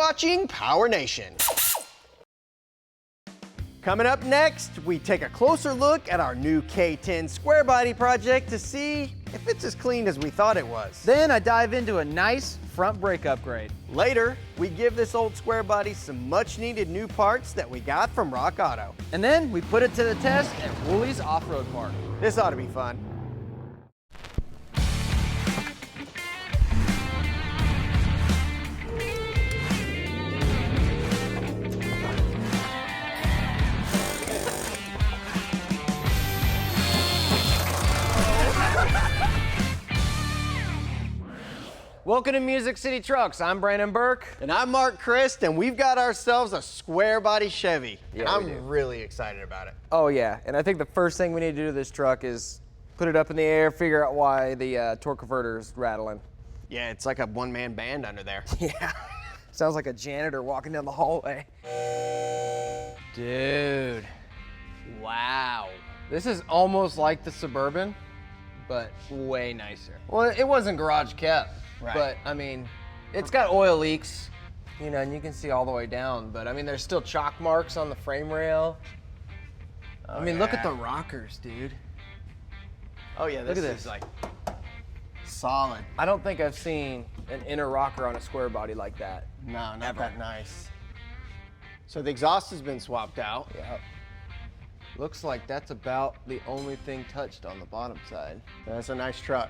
watching PowerNation. Coming up next, we take a closer look at our new K10 square body project to see if it's as clean as we thought it was. Then I dive into a nice front brake upgrade. Later, we give this old square body some much needed new parts that we got from Rock Auto. And then we put it to the test at Wooley's Off-Road Park. This ought to be fun. Welcome to Music City Trucks. I'm Brandon Burke. And I'm Mark Christ, and we've got ourselves a square body Chevy. Yeah, I'm really excited about it. Oh yeah, and I think the first thing we need to do to this truck is put it up in the air, figure out why the torque converter is rattling. Yeah, it's like a one-man band under there. Yeah, sounds like a janitor walking down the hallway. Dude, wow. This is almost like the Suburban, but way nicer. Well, it wasn't garage kept. Right. But, I mean, it's got oil leaks, you know, and you can see all the way down. But, I mean, there's still chalk marks on the frame rail. Oh, I mean, look at the rockers, dude. Oh, yeah, this Look at is this. like solid. I don't think I've seen an inner rocker on a square body like that. No, not Ever. that nice. So the exhaust has been swapped out. Yeah. Looks like that's about the only thing touched on the bottom side. That's a nice truck.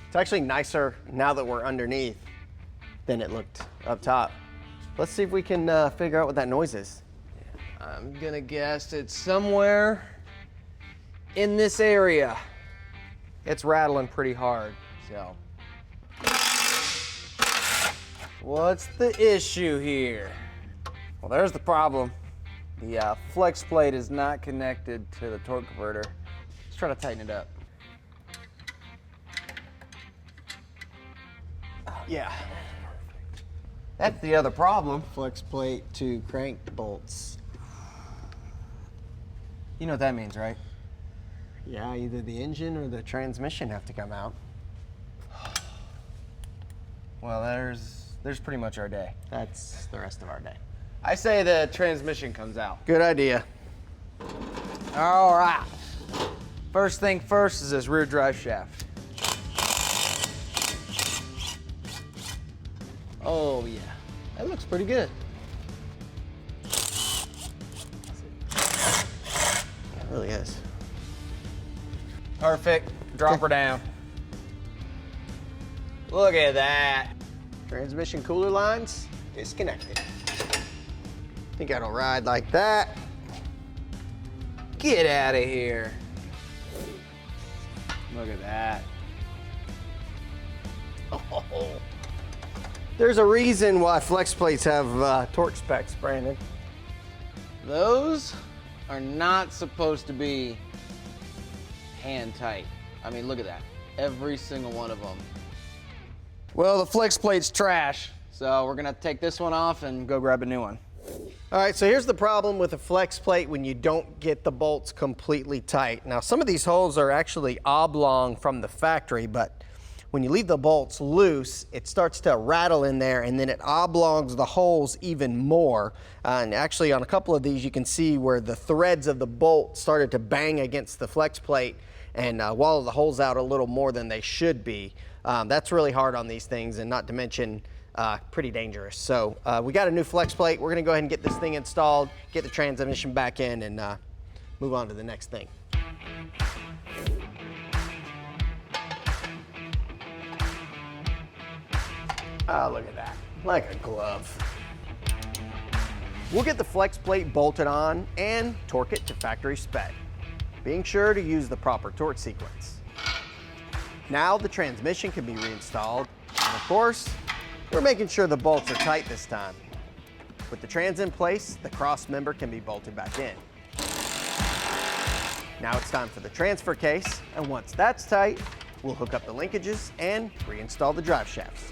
It's actually nicer now that we're underneath than it looked up top. Let's see if we can figure out what that noise is. I'm gonna guess it's somewhere in this area. It's rattling pretty hard, so. What's the issue here? Well, there's the problem. The flex plate is not connected to the torque converter. Let's try to tighten it up. Yeah. That's the other problem. Flex plate to crank bolts. You know what that means, right? Yeah, either the engine or the transmission have to come out. Well, there's pretty much our day. That's the rest of our day. I say the transmission comes out. Good idea. All right. First thing first is this rear drive shaft. Oh yeah, that looks pretty good. It really is. Perfect. Drop her down. Look at that. Transmission cooler lines disconnected. Think that'll ride like that. Get out of here. Look at that. Oh. There's a reason why flex plates have torque specs, Brandon. Those are not supposed to be hand tight. I mean, look at that. Every single one of them. Well, the flex plate's trash, so we're gonna take this one off and go grab a new one. All right, so here's the problem with a flex plate when you don't get the bolts completely tight. Now, some of these holes are actually oblong from the factory, but when you leave the bolts loose, it starts to rattle in there, and then it oblongs the holes even more. And actually, on a couple of these, you can see where the threads of the bolt started to bang against the flex plate and wallow the holes out a little more than they should be. That's really hard on these things, and not to mention pretty dangerous. So we got a new flex plate. We're gonna go ahead and get this thing installed, get the transmission back in, and move on to the next thing. Oh, look at that, like a glove. We'll get the flex plate bolted on and torque it to factory spec, being sure to use the proper torque sequence. Now the transmission can be reinstalled, and of course, we're making sure the bolts are tight this time. With the trans in place, the cross member can be bolted back in. Now it's time for the transfer case, and once that's tight, we'll hook up the linkages and reinstall the drive shafts.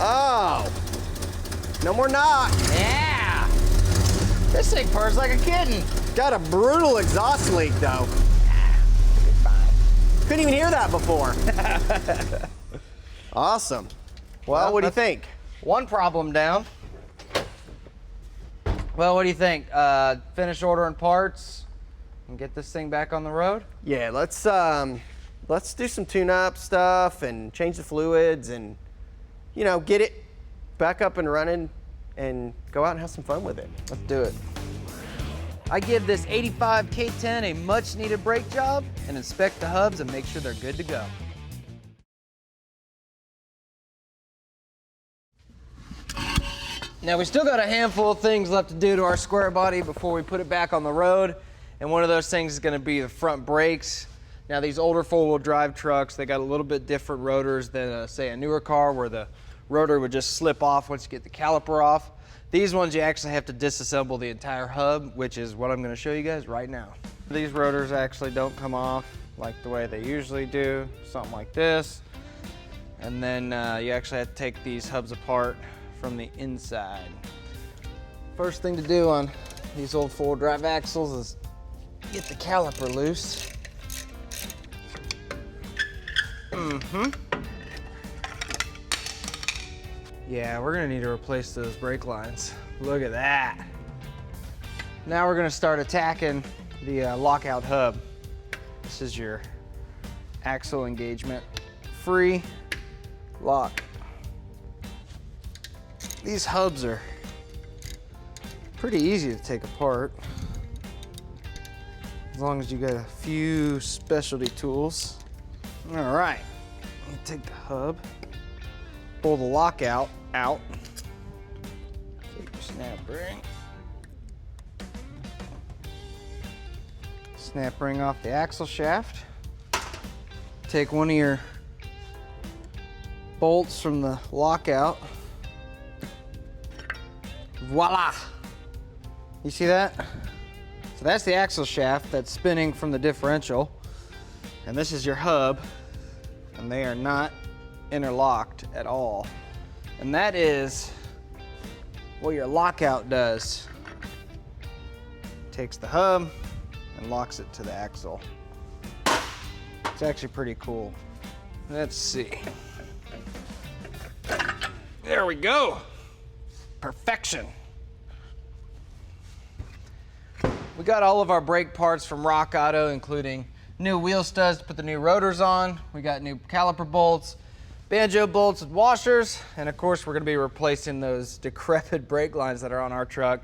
Oh, no more knock. Yeah! This thing purrs like a kitten. Got a brutal exhaust leak though. Couldn't even hear that before. Awesome. Well, what do you think? One problem down. Well, what do you think? Finish ordering parts and get this thing back on the road? Yeah, let's do some tune-up stuff and change the fluids and, you know, get it back up and running and go out and have some fun with it. Let's do it. I give this 85 K10 a much needed brake job and inspect the hubs and make sure they're good to go. Now we still got a handful of things left to do to our square body before we put it back on the road. And one of those things is gonna be the front brakes. Now these older four-wheel drive trucks, they got a little bit different rotors than say a newer car where the rotor would just slip off once you get the caliper off. These ones you actually have to disassemble the entire hub, which is what I'm gonna show you guys right now. These rotors actually don't come off like the way they usually do, something like this. And then you actually have to take these hubs apart from the inside. First thing to do on these old four-wheel drive axles is get the caliper loose. Yeah, we're gonna need to replace those brake lines. Look at that. Now we're gonna start attacking the lockout hub. This is your axle engagement. Free lock. These hubs are pretty easy to take apart, as long as you got a few specialty tools. All right, take the hub, pull the lockout out, take your snap ring, snap ring off the axle shaft, take one of your bolts from the lockout. Voila! You see that? So that's the axle shaft that's spinning from the differential. And this is your hub. And they are not interlocked at all. And that is what your lockout does. Takes the hub and locks it to the axle. It's actually pretty cool. Let's see. There we go. Perfection. We got all of our brake parts from Rock Auto, including new wheel studs to put the new rotors on. We got new caliper bolts, banjo bolts with washers, and of course we're gonna be replacing those decrepit brake lines that are on our truck.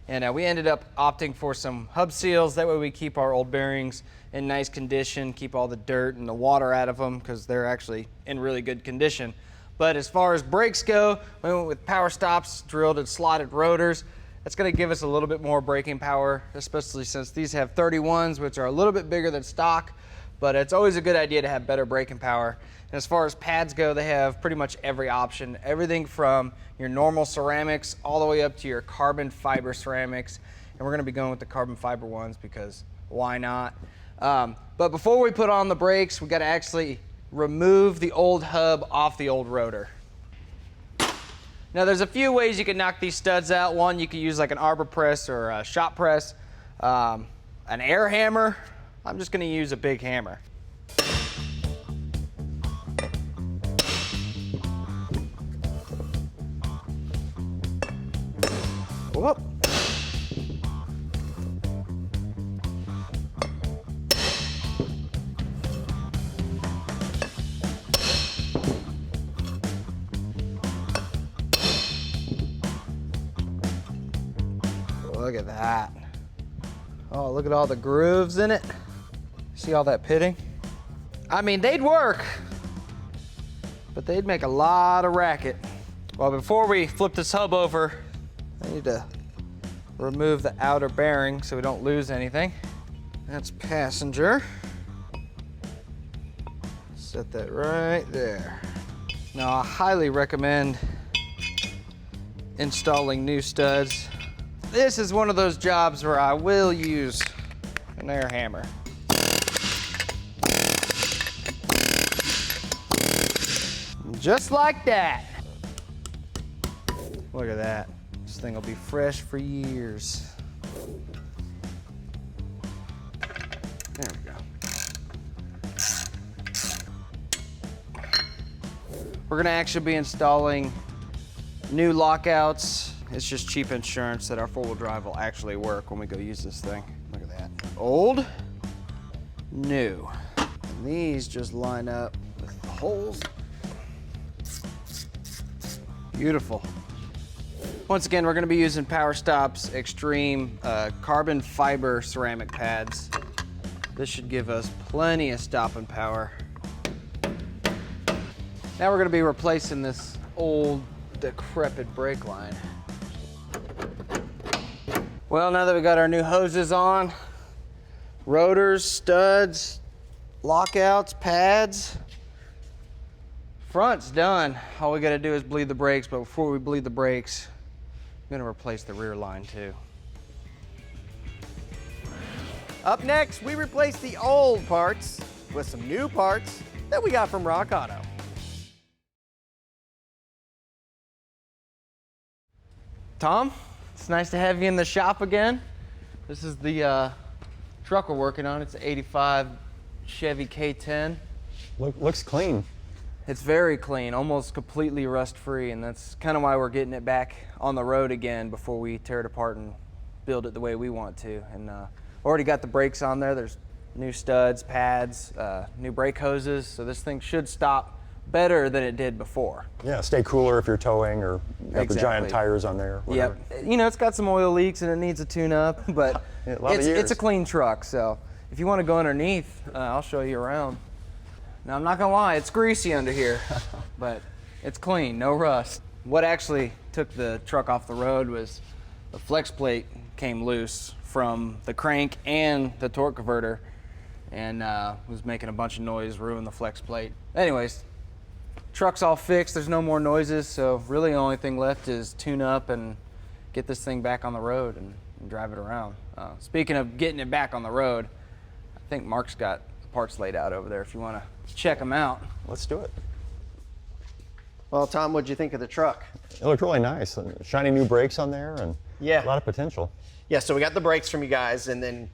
And we ended up opting for some hub seals. That way we keep our old bearings in nice condition, keep all the dirt and the water out of them because they're actually in really good condition. But as far as brakes go, we went with power stops, drilled and slotted rotors. That's gonna give us a little bit more braking power, especially since these have 31s, which are a little bit bigger than stock, but it's always a good idea to have better braking power. And as far as pads go, they have pretty much every option, everything from your normal ceramics all the way up to your carbon fiber ceramics. And we're gonna be going with the carbon fiber ones because why not? But before we put on the brakes, we gotta actually remove the old hub off the old rotor. Now there's a few ways you can knock these studs out. One, you could use like an arbor press or a shop press, an air hammer. I'm just gonna use a big hammer. Whoop. Look at that. Oh, look at all the grooves in it. See all that pitting? I mean, they'd work, but they'd make a lot of racket. Well, before we flip this hub over, I need to remove the outer bearing so we don't lose anything. That's passenger. Set that right there. Now, I highly recommend installing new studs. This is one of those jobs where I will use an air hammer. Just like that. Look at that. This thing will be fresh for years. There we go. We're gonna actually be installing new lockouts. It's just cheap insurance that our four-wheel drive will actually work when we go use this thing. Look at that. Old, new. And these just line up with the holes. Beautiful. Once again, we're gonna be using PowerStop's Extreme carbon fiber ceramic pads. This should give us plenty of stopping power. Now we're gonna be replacing this old, decrepit brake line. Well, now that we got our new hoses on, rotors, studs, lockouts, pads, front's done. All we gotta do is bleed the brakes, but before we bleed the brakes, I'm gonna replace the rear line too. Up next, we replace the old parts with some new parts that we got from Rock Auto. Tom, it's nice to have you in the shop again. This is the truck we're working on. It's an '85 Chevy K-10. Looks clean. It's very clean, almost completely rust-free, and that's kind of why we're getting it back on the road again before we tear it apart and build it the way we want to. And already got the brakes on there. There's new studs, pads, new brake hoses, so this thing should stop better than it did before. Yeah, stay cooler if you're towing, or got the giant tires on there. Whatever. Yep. You know, it's got some oil leaks and it needs a tune-up, but Yeah, a lot of years. it's a clean truck, so if you want to go underneath, I'll show you around. Now, I'm not gonna lie, it's greasy under here, but it's clean, no rust. What actually took the truck off the road was the flex plate came loose from the crank and the torque converter, and was making a bunch of noise, ruined the flex plate. Anyways, truck's all fixed, there's no more noises, so really the only thing left is tune up and get this thing back on the road and drive it around. Speaking of getting it back on the road, I think Mark's got the parts laid out over there if you want to check them out. Let's do it. Well, Tom, what'd you think of the truck? It looked really nice. Shiny new brakes on there, and Yeah. a lot of potential. Yeah, so we got the brakes from you guys, and then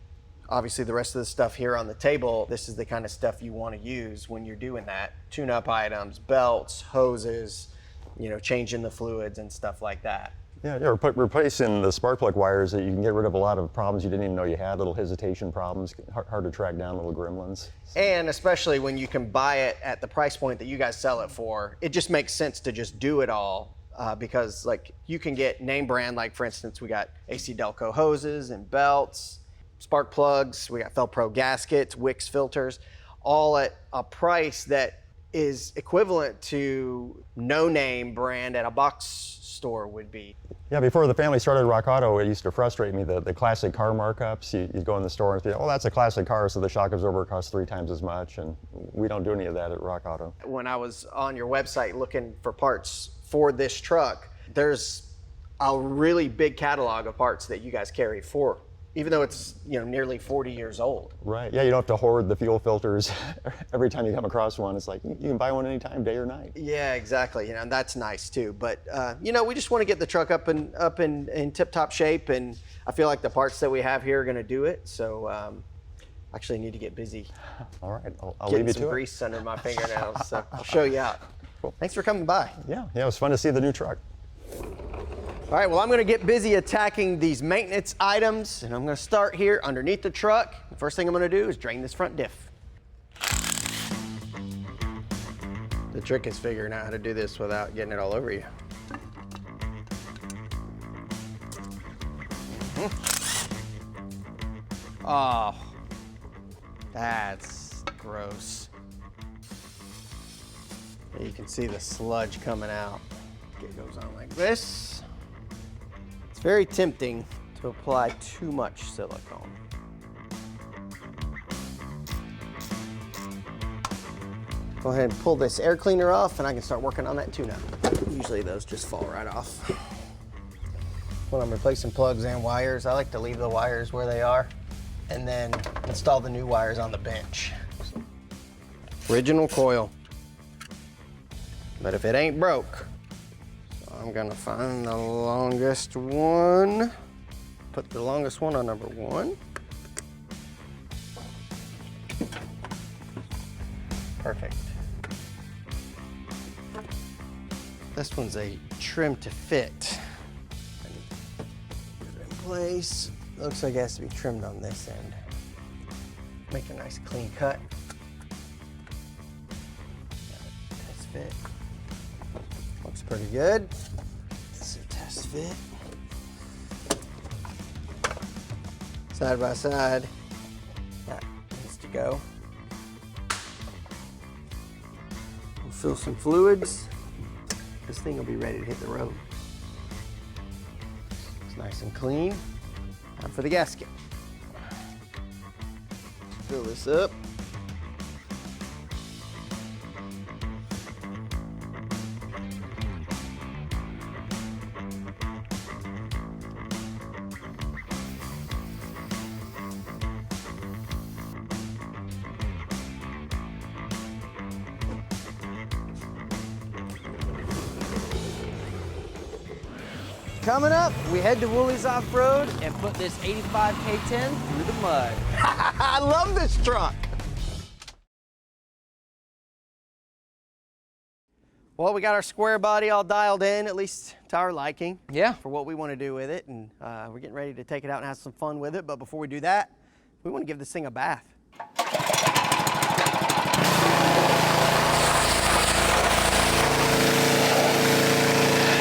obviously the rest of the stuff here on the table. This is the kind of stuff you want to use when you're doing that. Tune-up items, belts, hoses, you know, changing the fluids and stuff like that. Yeah, replacing the spark plug wires, that you can get rid of a lot of problems you didn't even know you had, little hesitation problems, hard to track down, little gremlins. And especially when you can buy it at the price point that you guys sell it for, it just makes sense to just do it all. Because like you can get name brand, like for instance, we got AC Delco hoses and belts, spark plugs, we got Felpro gaskets, Wix filters, all at a price that is equivalent to no name brand at a box store would be. Yeah, before the family started Rock Auto, it used to frustrate me, the classic car markups. You'd go in the store and say, oh, that's a classic car, so the shock absorber costs 3 times as much, and we don't do any of that at Rock Auto. When I was on your website looking for parts for this truck, there's a really big catalog of parts that you guys carry for, even though it's, you know, nearly 40 years old. Right, yeah, you don't have to hoard the fuel filters every time you come across one. It's like, you can buy one anytime, day or night. Yeah, exactly, you know, and that's nice too. But, you know, we just want to get the truck up in tip-top shape, and I feel like the parts that we have here are going to do it, so actually need to get busy. All right, I'll leave you to it. Getting some grease under my fingernails, so I'll show you out. Cool. Thanks for coming by. Yeah, it was fun to see the new truck. All right, well, I'm going to get busy attacking these maintenance items, and I'm going to start here underneath the truck. The first thing I'm going to do is drain this front diff. The trick is figuring out how to do this without getting it all over you. Oh, that's gross. You can see the sludge coming out. It goes on like this. It's very tempting to apply too much silicone. Go ahead and pull this air cleaner off and I can start working on that tune-up. Usually those just fall right off. When I'm replacing plugs and wires, I like to leave the wires where they are and then install the new wires on the bench. Original coil. But if it ain't broke, I'm gonna find the longest one. Put the longest one on number 1. This one's a trim to fit. Put it in place. Looks like it has to be trimmed on this end. Make a nice clean cut. Test fit. Looks pretty good. This is a test fit. Side by side. That needs to go. We'll fill some fluids. This thing will be ready to hit the road. It's nice and clean. Time for the gasket. Fill this up. Coming up, we head to Woolies Off-Road and put this 85 K10 through the mud. I love this truck. Well, we got our square body all dialed in, at least to our liking. Yeah. For what we want to do with it, and we're getting ready to take it out and have some fun with it. But before we do that, we want to give this thing a bath.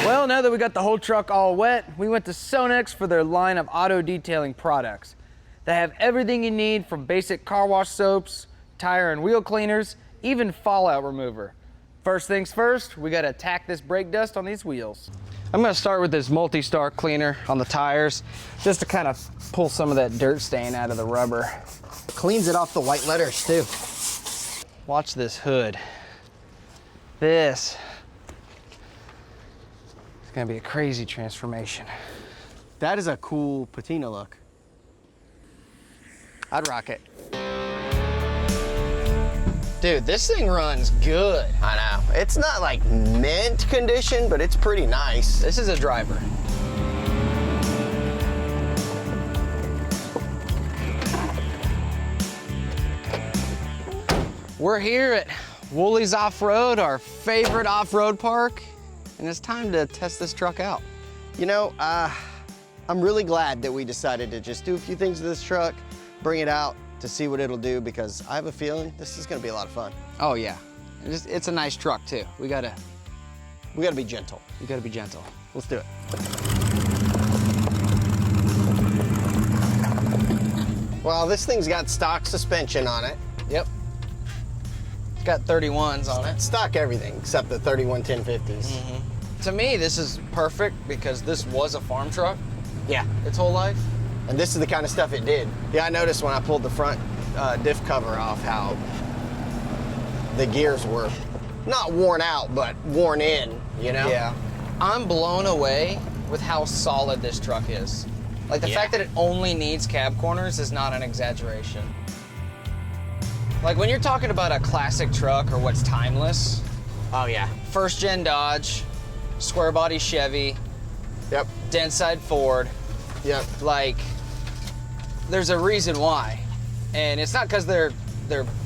Well, now that we got the whole truck all wet, we went to Sonax for their line of auto detailing products. They have everything you need from basic car wash soaps, tire and wheel cleaners, even fallout remover. First things first, we gotta attack this brake dust on these wheels. I'm gonna start with this Multistar cleaner on the tires, just to kind of pull some of that dirt stain out of the rubber. Cleans it off the white letters too. Watch this hood. This is gonna be a crazy transformation. That is a cool patina look. I'd rock it. Dude, this thing runs good. I know. It's not like mint condition, but it's pretty nice. This is a driver. We're here at Woolies Off-Road, our favorite off-road park, and it's time to test this truck out. You know, I'm really glad that we decided to just do a few things with this truck, bring it out to see what it'll do, because I have a feeling this is gonna be a lot of fun. Oh yeah, it's a nice truck too. We gotta be gentle. You gotta be gentle. Let's do it. Well, this thing's got stock suspension on it. Yep. It's got 31s on it. Stock everything except the 31 1050s. To me, this is perfect because this was a farm truck Yeah, its whole life. and this is the kind of stuff it did. Yeah, I noticed when I pulled the front diff cover off how the gears were not worn out, but worn in, you know? Yeah. I'm blown away with how solid this truck is. Like the Yeah. fact that it only needs cab corners is not an exaggeration. Like when you're talking about a classic truck or what's timeless, Oh, yeah. first gen Dodge, square body Chevy, Yep, dent side Ford, yep. like there's a reason why. And it's not because they're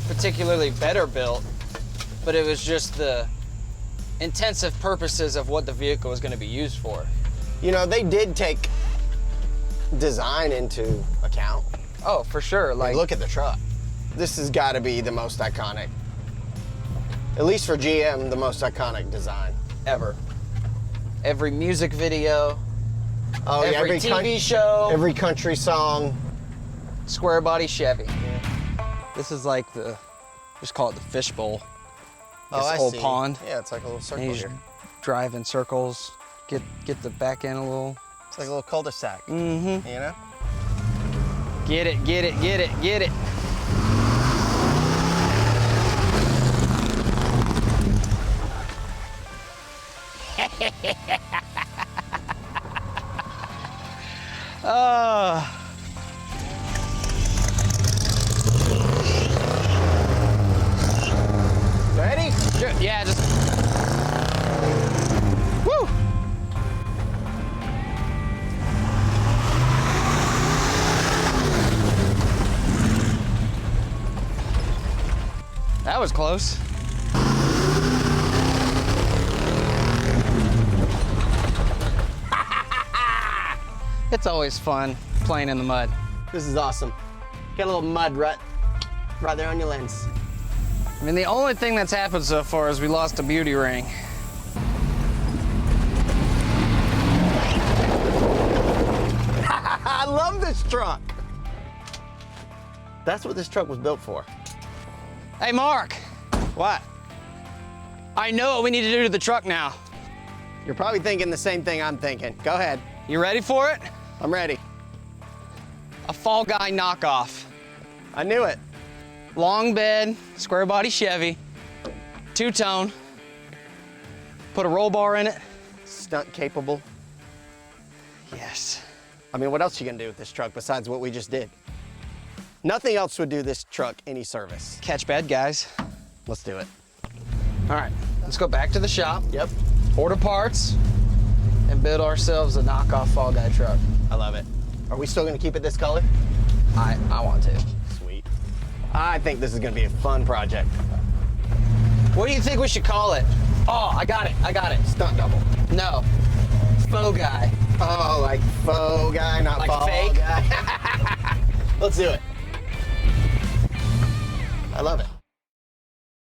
particularly better built, but it was just the intensive purposes of what the vehicle was going to be used for. You know, they did take design into account. Oh, for sure. Like, Like, look at the truck. This has got to be the most iconic, at least for GM, the most iconic design. ever. Every music video, Oh, yeah, every TV show, every country song. square body Chevy. This is like the, just call it the fishbowl. This I old see. pond. Yeah, it's like a little circle And you just here. drive in circles, get the back end a little. It's like a little cul-de-sac. Mm-hmm. You know? Get it, get it, get it, get it. Ready? Sure, yeah, just. Woo! That was close. It's always fun playing in the mud. This is awesome. Get a little mud right there on your lens. I mean, the only thing that's happened so far is we lost a beauty ring. I love this truck. That's what this truck was built for. Hey, Mark. What? I know what we need to do to the truck now. You're probably thinking the same thing I'm thinking. Go ahead. You ready for it? I'm ready. A Fall Guy knockoff. I knew it. Long bed, square body Chevy, two-tone. Put a roll bar in it. Stunt capable. Yes. I mean, what else are you gonna do with this truck besides what we just did? Nothing else would do this truck any service. Catch bad guys. Let's do it. All right, let's go back to the shop. Yep. Order parts and build ourselves a knockoff Fall Guy truck. I love it. Are we still gonna keep it this color? I want to. Sweet. I think this is gonna be a fun project. What do you think we should call it? Oh, I got it. Stunt double. No, Faux Guy. Oh, like faux guy, not Like fall fake? guy. Let's do it. I love it.